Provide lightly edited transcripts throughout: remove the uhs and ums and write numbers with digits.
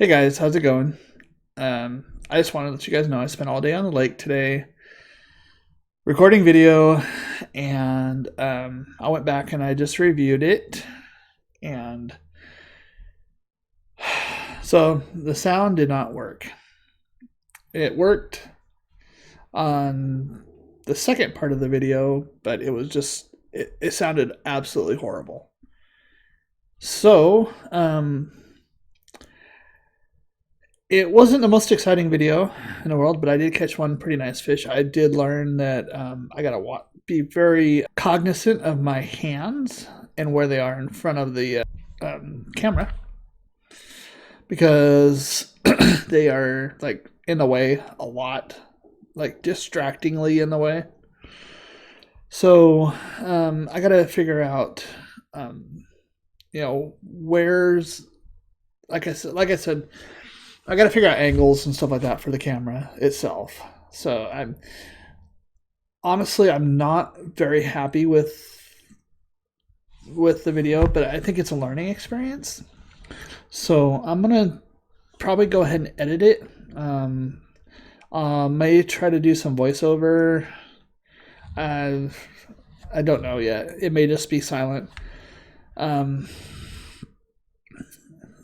Hey guys, how's it going? I just wanted to let you guys know I spent all day on the lake today recording video, and I went back and I just reviewed it, and so the sound did not work. It worked on the second part of the video, but it sounded absolutely horrible. So, it wasn't the most exciting video in the world, but I did catch one pretty nice fish. I did learn that I gotta be very cognizant of my hands and where they are in front of the camera because they are like in the way a lot, like distractingly in the way. So I gotta figure out, where's like I said, I got to figure out angles and stuff like that for the camera itself. So I'm not very happy with the video, but I think it's a learning experience. So I'm gonna probably go ahead and edit it. May try to do some voiceover. I don't know yet. It may just be silent. Um,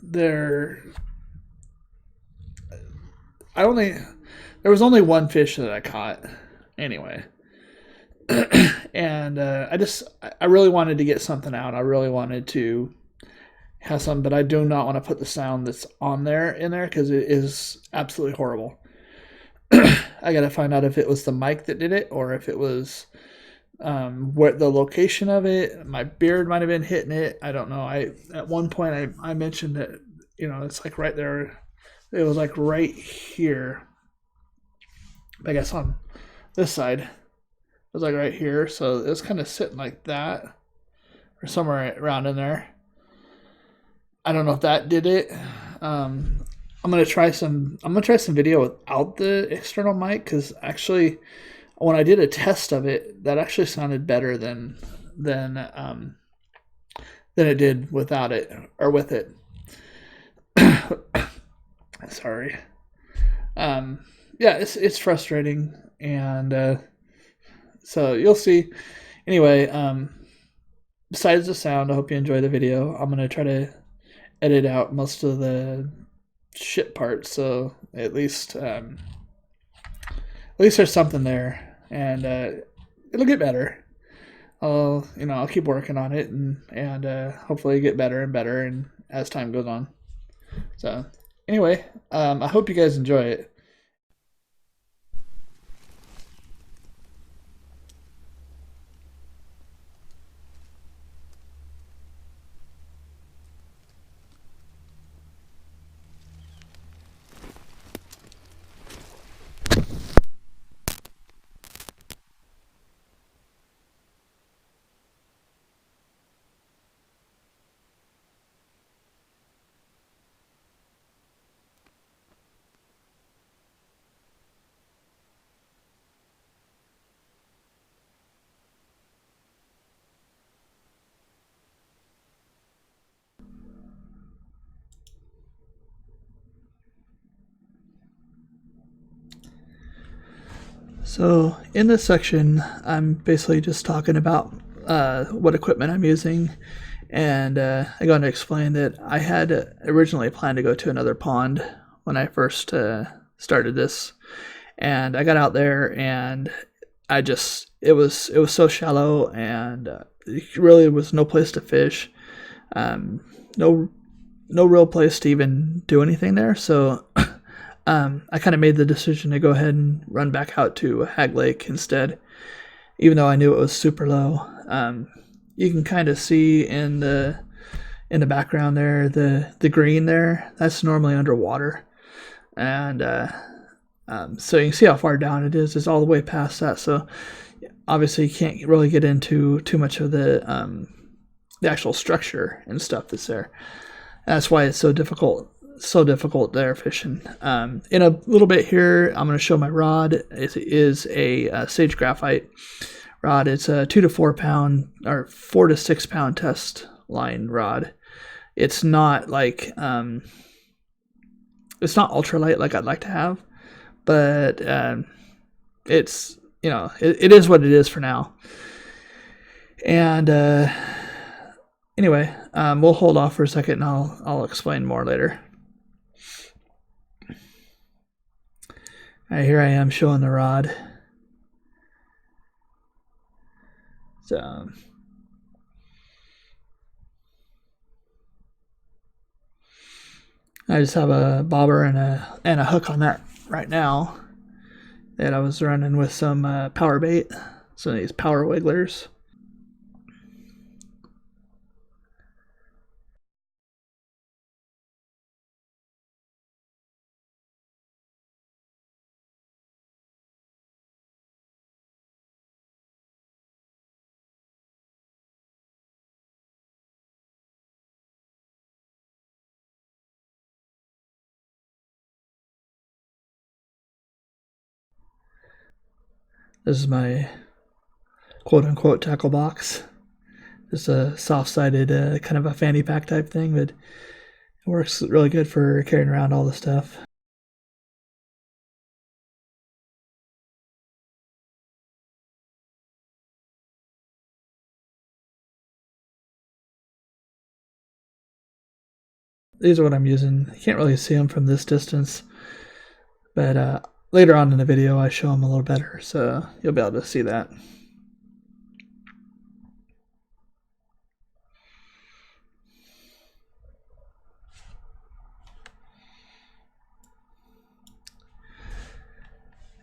there there was only one fish that I caught anyway. And I really wanted to get something out. I really wanted to have some, but I do not want to put the sound that's on there in there because it is absolutely horrible. I got to find out if it was the mic that did it or if it was what the location of it. My beard might have been hitting it. I don't know. At one point I mentioned that it's like right there. It was like right here. I guess on this side. It was like right here. So it was kind of sitting like that. Or somewhere around in there. I don't know if that did it. I'm gonna try some video without the external mic because actually when I did a test of it, that actually sounded better than it did without it or with it. Sorry. Yeah, it's frustrating, and so you'll see. Anyway, besides the sound, I hope you enjoy the video. I'm gonna try to edit out most of the shit parts, so at least there's something there, and it'll get better. I'll keep working on it, and hopefully get better and better, and as time goes on. So anyway, I hope you guys enjoy it. So in this section, I'm basically just talking about what equipment I'm using, and I'm going to explain that I had originally planned to go to another pond when I first started this, and I got out there and it was so shallow, and really was no place to fish, no real place to even do anything there. So I kind of made the decision to go ahead and run back out to Hagg Lake instead, even though I knew it was super low. You can kind of see in the background there, the green there, that's normally underwater, and so you can see how far down it is. It's all the way past that, so obviously you can't really get into too much of the actual structure and stuff that's there. That's why it's so difficult there fishing. In a little bit here, I'm going to show my rod. It is a Sage Graphite rod. It's a 2 to 4 pound or 4 to 6 pound test line rod. It's not like It's not ultralight like I'd like to have, but it's, it is what it is for now. And anyway, we'll hold off for a second and I'll explain more later. All right, here I am showing the rod. So I just have a bobber and a hook on that right now that I was running with some power bait, some of these power wigglers. This is my quote-unquote tackle box. It's a soft-sided kind of a fanny pack type thing, but it works really good for carrying around all the stuff. These are what I'm using. You can't really see them from this distance, but later on in the video I show them a little better, so you'll be able to see that.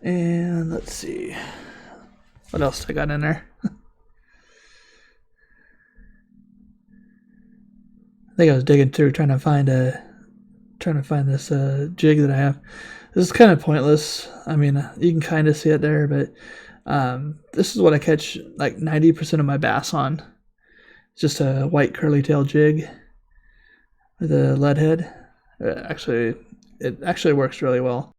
And let's see, what else I got in there? I think I was digging through trying to find this jig that I have. This is kind of pointless. I mean, you can kind of see it there, but this is what I catch like 90% of my bass on. It's just a white curly tail jig with a lead head. It actually works really well.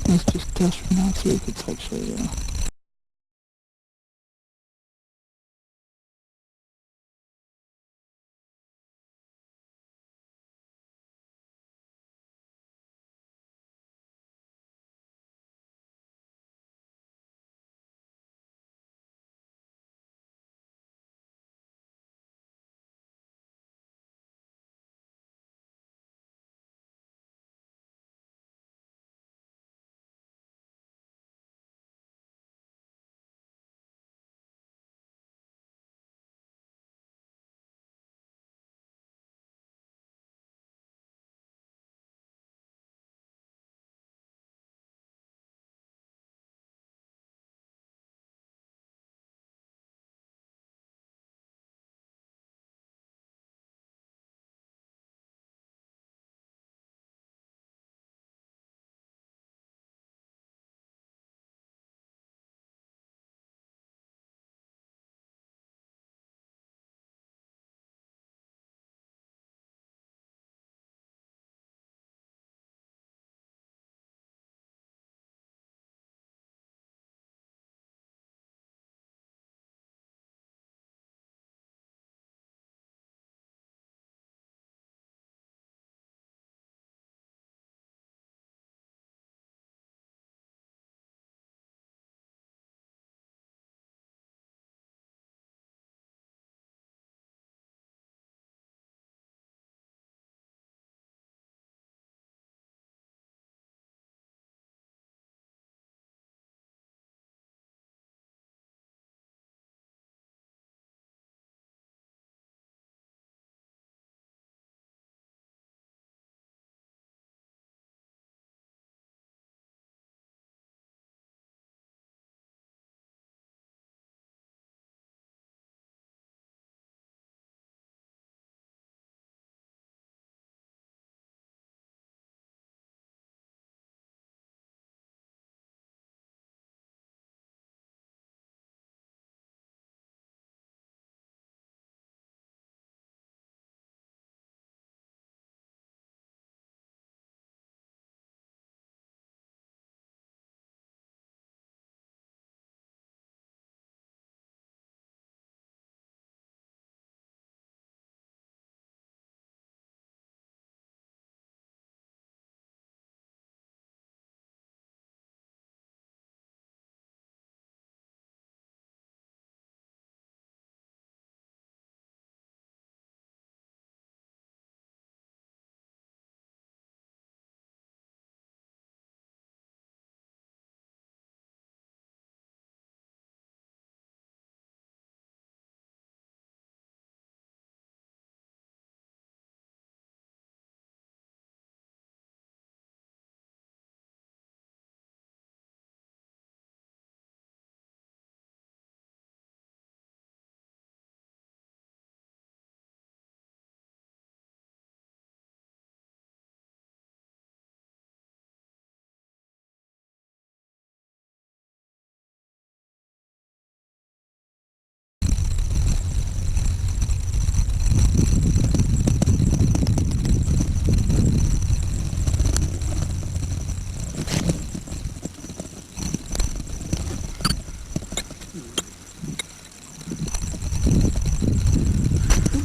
Let's just test for now, see if it's actually,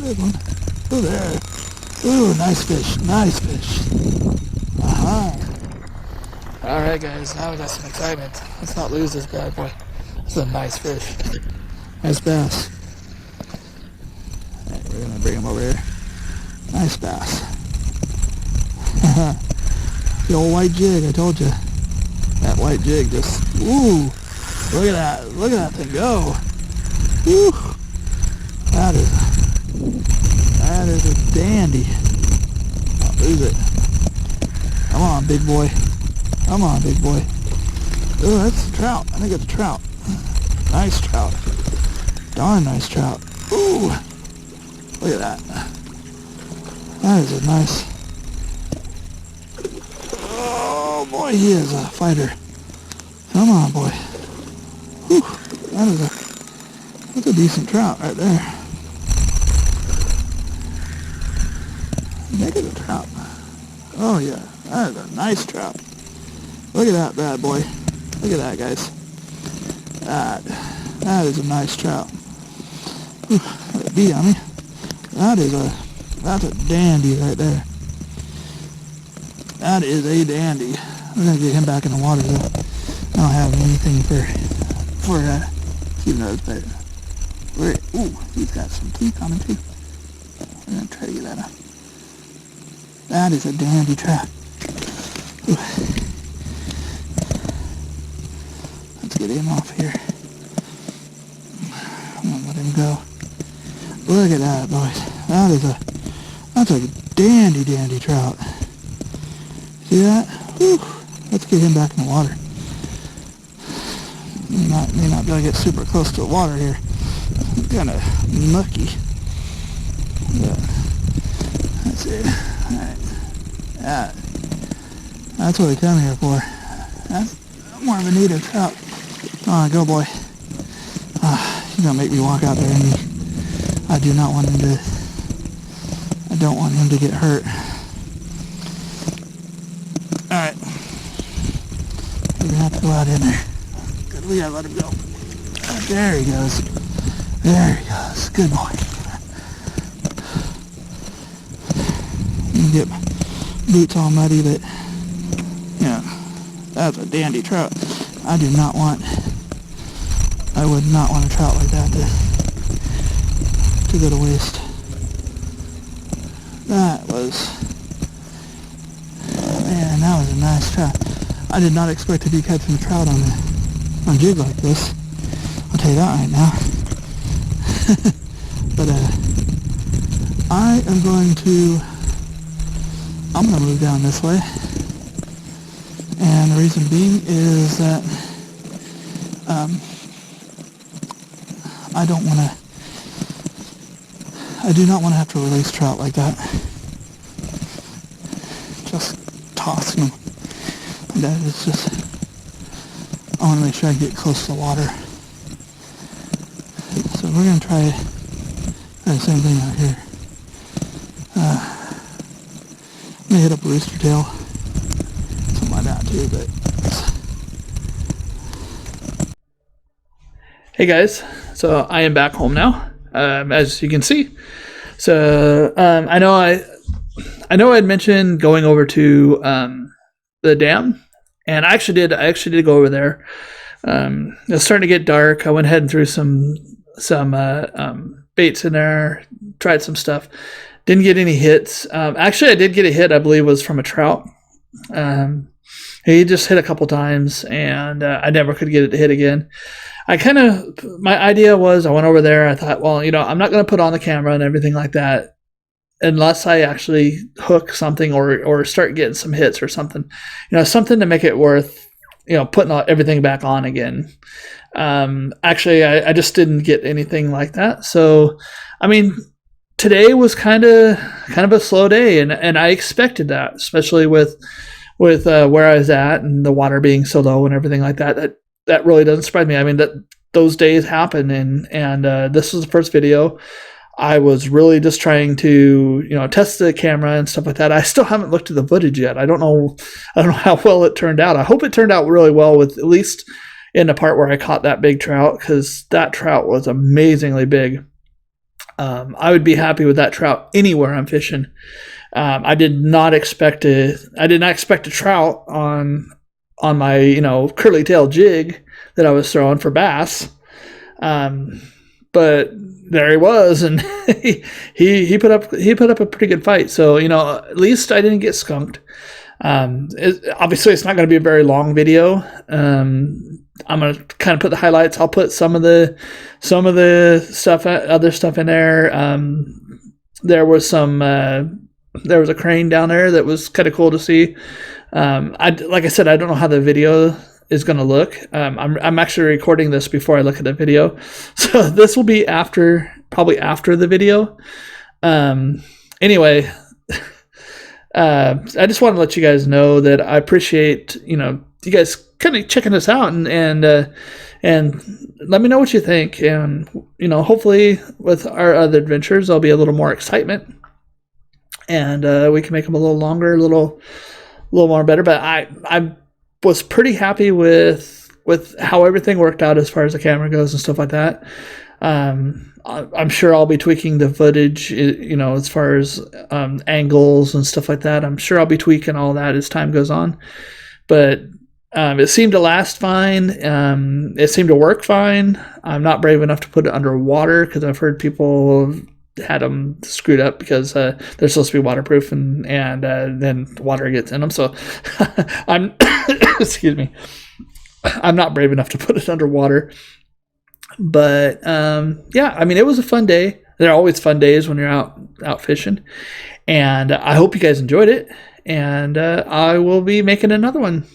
Good one. Ooh, there. Ooh, nice fish. Nice fish. Alright, guys. Now we got some excitement. Let's not lose this bad boy. This is a nice fish. Nice bass. Alright, we're going to bring him over here. Nice bass. The old white jig, I told you. That white jig just... Ooh! Look at that. Look at that thing go. Woo! That is a dandy. I'll lose it. Come on, big boy. Come on, big boy. Ooh, that's a trout. I think it's a trout. Nice trout. Darn nice trout. Ooh. Look at that. That is a nice... Oh, boy, he is a fighter. Come on, boy. Whew. That's a decent trout right there. I think it's a trout. Oh yeah, that is a nice trout. Look at that bad boy. Look at that, guys. That is a nice trout. Ooh, let it be on me. That's a dandy right there. That is a dandy. We're gonna get him back in the water though. I don't have anything for keeping those better. Ooh, he's got some teeth on him too. We're gonna try to get that out. That is a dandy trout. Ooh. Let's get him off here. I'm gonna let him go. Look at that, boys. That's a dandy trout. See that? Whew. Let's get him back in the water. May not be able to get super close to the water here. It's kind of mucky. But that's it. Alright. That's what we come here for. That's more of a native trout. Come on, go boy. He's gonna make me walk out there, and I don't want him to get hurt. Alright. We're gonna have to go out in there. Good, we gotta let him go. There he goes. There he goes. Good boy. You can get my boots all muddy, but yeah, that's a dandy trout. I would not want a trout like that to go to waste. That was a nice trout. I did not expect to be catching a trout on a jig like this. I'll tell you that right now. But I'm gonna move down this way, and the reason being is that I do not want to have to release trout like that. Just tossing them. That is just, I want to make sure I get close to the water. So we're going to try the same thing out here. I'm going to hit up a rooster tail. Something like that too, but... Hey guys, so I am back home now, as you can see. So I know I'd mentioned going over to the dam, and I actually did go over there. It was starting to get dark. I went ahead and threw some baits in there, tried some stuff. Didn't get any hits. Actually, I did get a hit. I believe was from a trout. He just hit a couple times, and I never could get it to hit again. My idea was I went over there. I thought, well, I'm not going to put on the camera and everything like that unless I actually hook something or start getting some hits or something, something to make it worth, putting everything back on again. Actually, I just didn't get anything like that. So, today was kind of a slow day, and I expected that, especially with where I was at and the water being so low and everything like that. That really doesn't surprise me. That those days happen, and this was the first video. I was really just trying to test the camera and stuff like that. I still haven't looked at the footage yet. I don't know how well it turned out. I hope it turned out really well, with at least in the part where I caught that big trout, because that trout was amazingly big. I would be happy with that trout anywhere I'm fishing. I did not expect a trout on my curly tail jig that I was throwing for bass, but there he was, and he put up a pretty good fight. So at least I didn't get skunked. Obviously, it's not going to be a very long video. I'm going to kind of put the highlights. I'll put some of the stuff, other stuff in there. There was a crane down there that was kind of cool to see. Like I said, I don't know how the video is going to look. I'm actually recording this before I look at the video, so this will be probably after the video. Anyway, I just want to let you guys know that I appreciate you guys kind of checking us out, and let me know what you think, and hopefully with our other adventures there'll be a little more excitement, and we can make them a little longer, a little more better. But was pretty happy with how everything worked out as far as the camera goes and stuff like that. I'm sure I'll be tweaking the footage, as far as angles and stuff like that. I'm sure I'll be tweaking all that as time goes on. But it seemed to last fine. It seemed to work fine. I'm not brave enough to put it underwater because I've heard people had them screwed up because they're supposed to be waterproof and then water gets in them. So I'm excuse me. I'm not brave enough to put it underwater. But yeah, I mean, it was a fun day. There are always fun days when you're out fishing, and I hope you guys enjoyed it. And I will be making another one.